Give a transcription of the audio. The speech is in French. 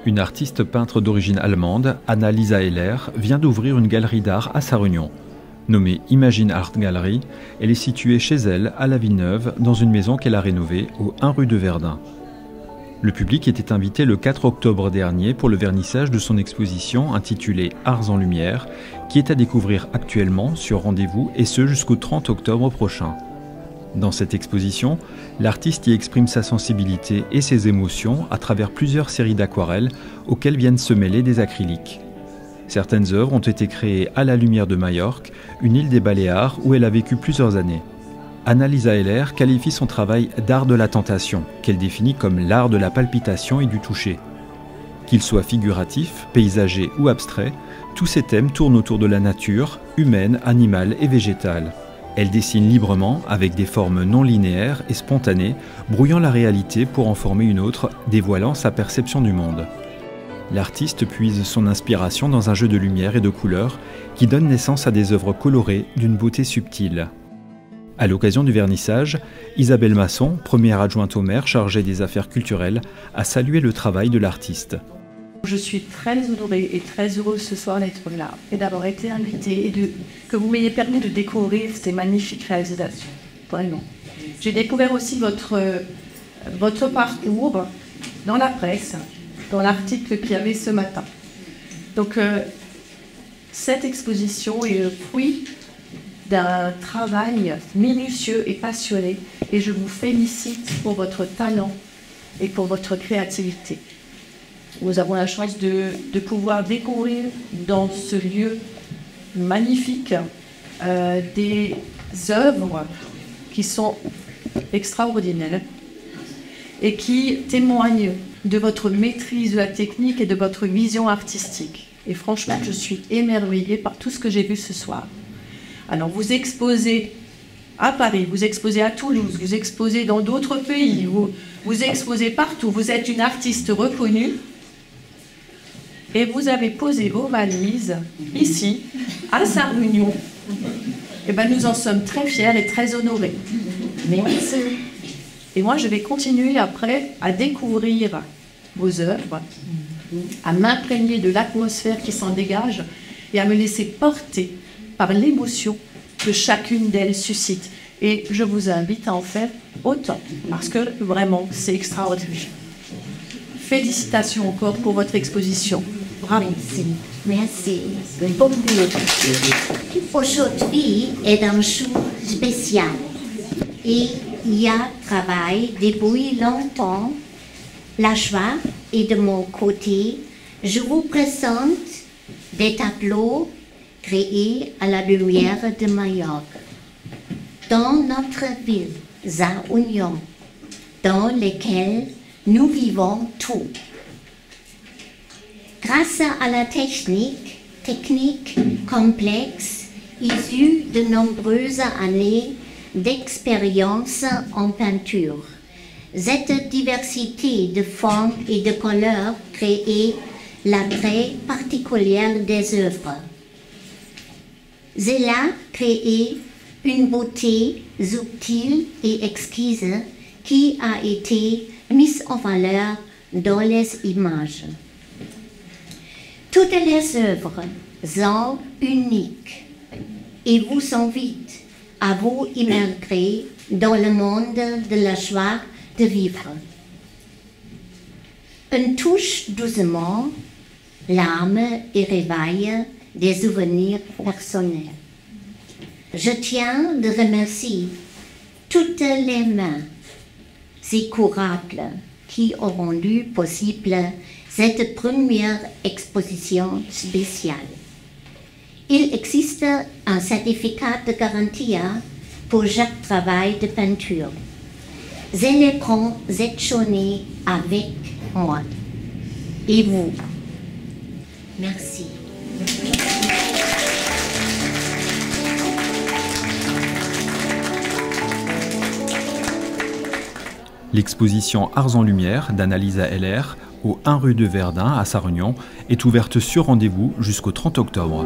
Une artiste peintre d'origine allemande, Anna-Lisa Heller, vient d'ouvrir une galerie d'art à Sarre-Union. Nommée Imagine Art Gallery, elle est située chez elle, à la Villeneuve, dans une maison qu'elle a rénovée au 1 rue de Verdun. Le public était invité le 4 octobre dernier pour le vernissage de son exposition intitulée Arts en Lumière, qui est à découvrir actuellement sur rendez-vous et ce jusqu'au 30 octobre prochain. Dans cette exposition, l'artiste y exprime sa sensibilité et ses émotions à travers plusieurs séries d'aquarelles auxquelles viennent se mêler des acryliques. Certaines œuvres ont été créées à la lumière de Majorque, une île des Baléares où elle a vécu plusieurs années. Anna-Lisa Heller qualifie son travail d'art de la tentation, qu'elle définit comme l'art de la palpitation et du toucher. Qu'il soit figuratif, paysager ou abstrait, tous ces thèmes tournent autour de la nature, humaine, animale et végétale. Elle dessine librement, avec des formes non linéaires et spontanées, brouillant la réalité pour en former une autre, dévoilant sa perception du monde. L'artiste puise son inspiration dans un jeu de lumière et de couleurs qui donne naissance à des œuvres colorées d'une beauté subtile. À l'occasion du vernissage, Isabelle Masson, première adjointe au maire chargée des affaires culturelles, a salué le travail de l'artiste. Je suis très honorée et très heureuse ce soir d'être là et d'avoir été invitée et que vous m'ayez permis de découvrir ces magnifiques réalisations. Vraiment. J'ai découvert aussi votre parcours dans la presse, dans l'article qu'il y avait ce matin. Donc, cette exposition est le fruit d'un travail minutieux et passionné et je vous félicite pour votre talent et pour votre créativité. Nous avons la chance de pouvoir découvrir dans ce lieu magnifique des œuvres qui sont extraordinaires et qui témoignent de votre maîtrise de la technique et de votre vision artistique. Et franchement, je suis émerveillée par tout ce que j'ai vu ce soir. Alors, vous exposez à Paris, vous exposez à Toulouse, vous exposez dans d'autres pays, vous exposez partout. Vous êtes une artiste reconnue. Et vous avez posé vos valises ici, à Sarre-Union. Et bien, nous en sommes très fiers et très honorés. Merci. Et moi, je vais continuer après à découvrir vos œuvres, à m'imprégner de l'atmosphère qui s'en dégage et à me laisser porter par l'émotion que chacune d'elles suscite. Et je vous invite à en faire autant, parce que vraiment, c'est extraordinaire. Félicitations encore pour votre exposition. Bravo. Merci. Aujourd'hui est un jour spécial et il y a travail depuis longtemps. La joie est de mon côté. Je vous présente des tableaux créés à la lumière de Majorque. Dans notre ville, Sarre-Union, dans laquelle nous vivons tous. Grâce à la technique complexe issue de nombreuses années d'expérience en peinture, cette diversité de formes et de couleurs crée l'attrait particulier des œuvres. Cela crée une beauté subtile et exquise qui a été mise en valeur dans les images. Toutes les œuvres sont uniques et vous invitent à vous immerger dans le monde de la joie de vivre. On touche doucement l'âme et réveille des souvenirs personnels. Je tiens à remercier toutes les mains secourables qui ont rendu possible cette première exposition spéciale. Il existe un certificat de garantie pour chaque travail de peinture. Célébrons cette journée avec moi. Et vous. Merci. L'exposition Arts en Lumière d'Anna-Lisa Heller au 1 rue de Verdun à Sarre-Union est ouverte sur rendez-vous jusqu'au 30 octobre.